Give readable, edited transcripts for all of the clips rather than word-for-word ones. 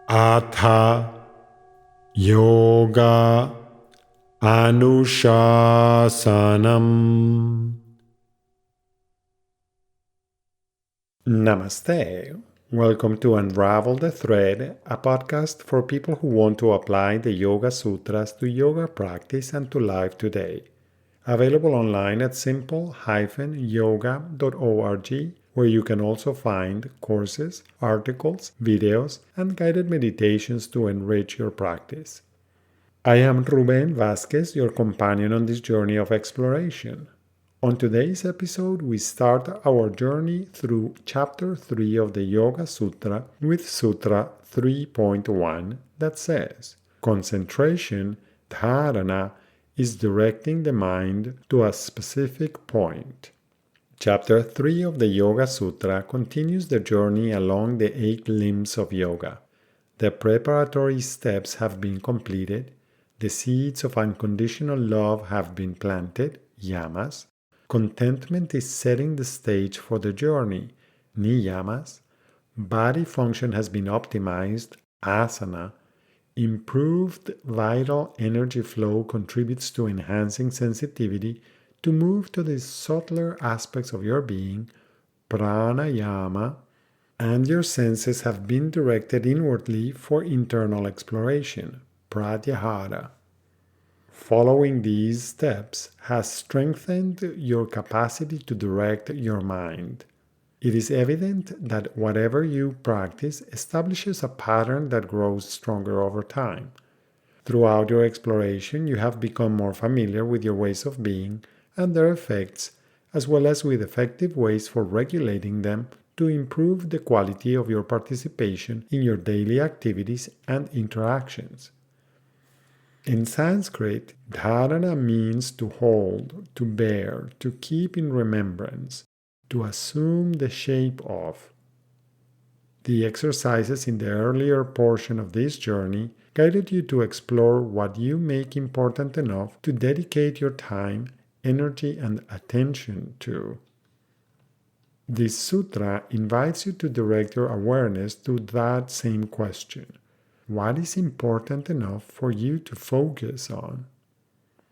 Atha Yoga Anushasanam. Namaste. Welcome to Unravel the Thread, a podcast for people who want to apply the Yoga Sutras to yoga practice and to life today. Available online at simple-yoga.org, where you can also find courses, articles, videos, and guided meditations to enrich your practice. I am Ruben Vasquez, your companion on this journey of exploration. On today's episode, we start our journey through Chapter 3 of the Yoga Sutra with Sutra 3.1 that says, concentration, dharana, is directing the mind to a specific point. Chapter 3 of the Yoga Sutra continues the journey along the 8 limbs of yoga. The preparatory steps have been completed, the seeds of unconditional love have been planted, yamas, contentment is setting the stage for the journey, niyamas, body function has been optimized, asana, improved vital energy flow contributes to enhancing sensitivity to move to the subtler aspects of your being, pranayama, and your senses have been directed inwardly for internal exploration, pratyahara. Following these steps has strengthened your capacity to direct your mind. It is evident that whatever you practice establishes a pattern that grows stronger over time. Throughout your exploration, you have become more familiar with your ways of being and their effects, as well as with effective ways for regulating them to improve the quality of your participation in your daily activities and interactions. In Sanskrit, dharana means to hold, to bear, to keep in remembrance, to assume the shape of. The exercises in the earlier portion of this journey guided you to explore what you make important enough to dedicate your time, energy, and attention to. This sutra invites you to direct your awareness to that same question. What is important enough for you to focus on?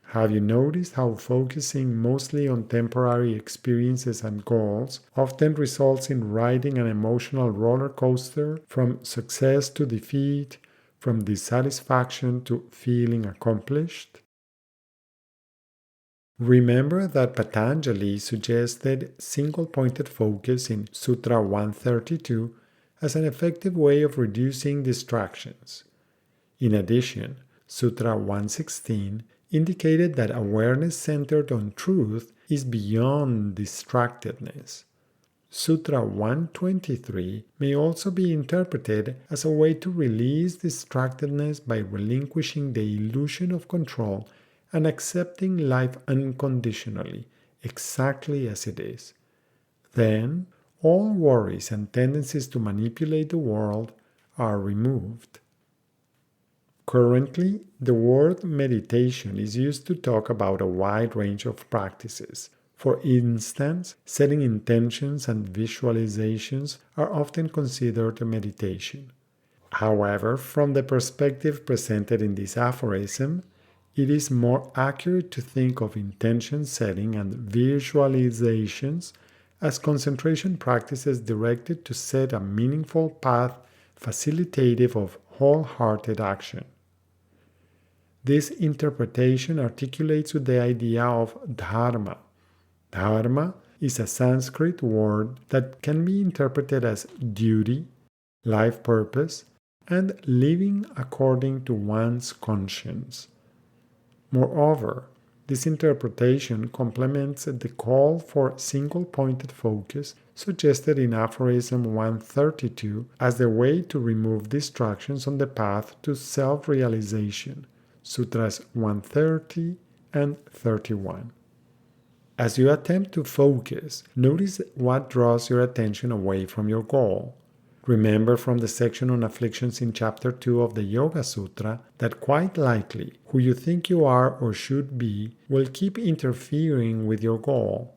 Have you noticed how focusing mostly on temporary experiences and goals often results in riding an emotional roller coaster from success to defeat, from dissatisfaction to feeling accomplished? Remember that Patanjali suggested single-pointed focus in Sutra 132 as an effective way of reducing distractions. In addition, Sutra 116 indicated that awareness centered on truth is beyond distractedness. Sutra 123 may also be interpreted as a way to release distractedness by relinquishing the illusion of control and accepting life unconditionally, exactly as it is. Then, all worries and tendencies to manipulate the world are removed. Currently, the word meditation is used to talk about a wide range of practices. For instance, setting intentions and visualizations are often considered a meditation. However, from the perspective presented in this aphorism, it is more accurate to think of intention setting and visualizations as concentration practices directed to set a meaningful path facilitative of wholehearted action. This interpretation articulates with the idea of dharma. Dharma is a Sanskrit word that can be interpreted as duty, life purpose, and living according to one's conscience. Moreover, this interpretation complements the call for single-pointed focus suggested in aphorism 132 as the way to remove distractions on the path to self-realization, Sutras 130 and 31. As you attempt to focus, notice what draws your attention away from your goal. Remember from the section on afflictions in Chapter 2 of the Yoga Sutra that quite likely who you think you are or should be will keep interfering with your goal.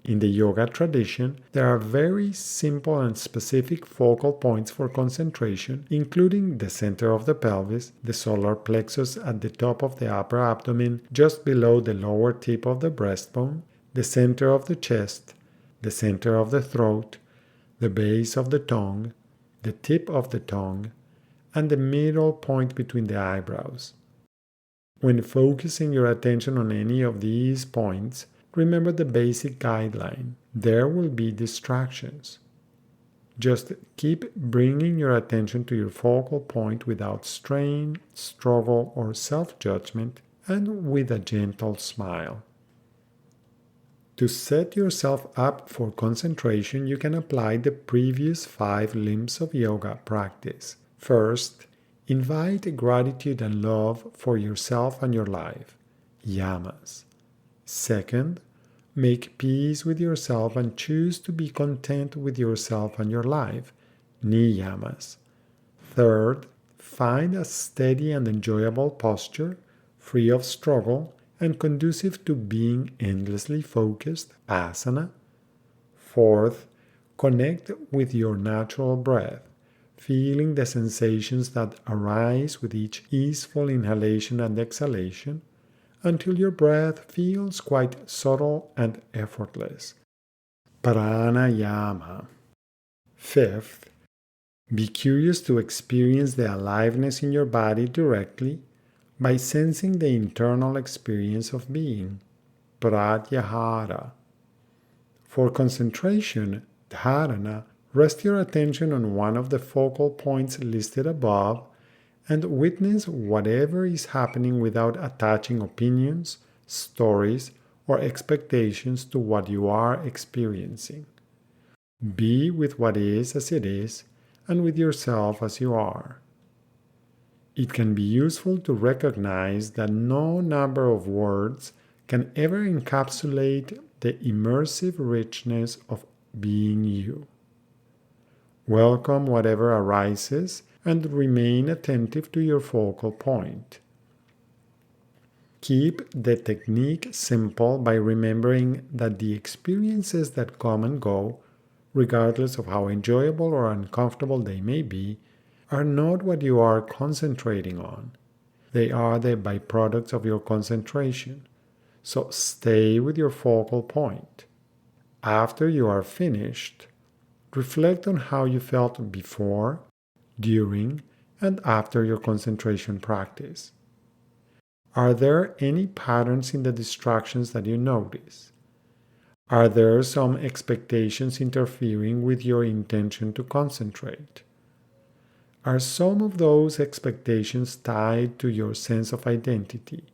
In the yoga tradition, there are very simple and specific focal points for concentration, including the center of the pelvis, the solar plexus at the top of the upper abdomen, just below the lower tip of the breastbone, the center of the chest, the center of the throat, the base of the tongue, the tip of the tongue, and the middle point between the eyebrows. When focusing your attention on any of these points, remember the basic guideline. There will be distractions. Just keep bringing your attention to your focal point without strain, struggle, or self-judgment, and with a gentle smile. To set yourself up for concentration, you can apply the previous 5 limbs of yoga practice. First, invite gratitude and love for yourself and your life, yamas. Second, make peace with yourself and choose to be content with yourself and your life, niyamas. Third, find a steady and enjoyable posture, free of struggle, and conducive to being endlessly focused, asana. Fourth, connect with your natural breath, feeling the sensations that arise with each easeful inhalation and exhalation, until your breath feels quite subtle and effortless. Pranayama. Fifth, be curious to experience the aliveness in your body directly by sensing the internal experience of being, pratyahara. For concentration, dharana, rest your attention on one of the focal points listed above and witness whatever is happening without attaching opinions, stories, or expectations to what you are experiencing. Be with what is as it is and with yourself as you are. It can be useful to recognize that no number of words can ever encapsulate the immersive richness of being you. Welcome whatever arises and remain attentive to your focal point. Keep the technique simple by remembering that the experiences that come and go, regardless of how enjoyable or uncomfortable they may be, are not what you are concentrating on. They are the byproducts of your concentration. So stay with your focal point. After you are finished, reflect on how you felt before, during, and after your concentration practice. Are there any patterns in the distractions that you notice? Are there some expectations interfering with your intention to concentrate? Are some of those expectations tied to your sense of identity,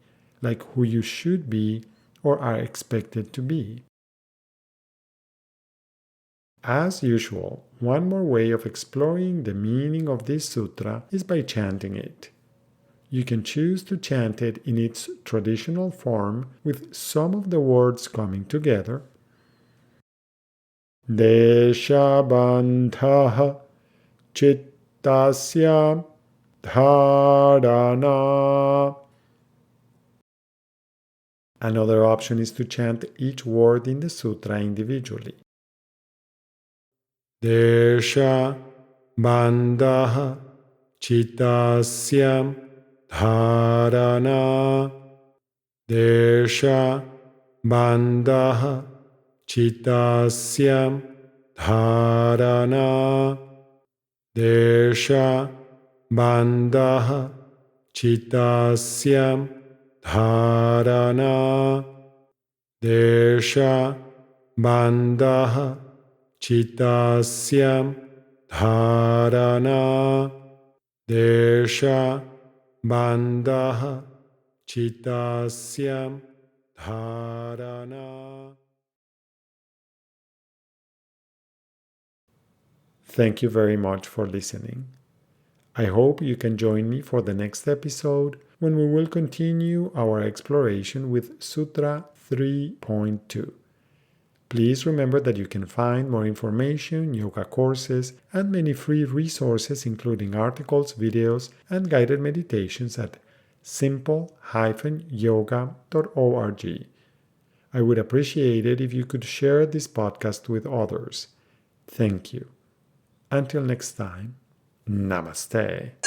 like who you should be or are expected to be? As usual, one more way of exploring the meaning of this sutra is by chanting it. You can choose to chant it in its traditional form with some of the words coming together. Deshabandhaha Tasya dharana. Another option is to chant each word in the sutra individually. Desha bandha chittasya dharana. Desha bandha chittasya dharana. Desha bandha chittasya dharana. Desha bandha chittasya dharana. Desha bandha chittasya dharana. Thank you very much for listening. I hope you can join me for the next episode when we will continue our exploration with Sutra 3.2. Please remember that you can find more information, yoga courses, and many free resources including articles, videos, and guided meditations at simple-yoga.org. I would appreciate it if you could share this podcast with others. Thank you. Until next time, namaste.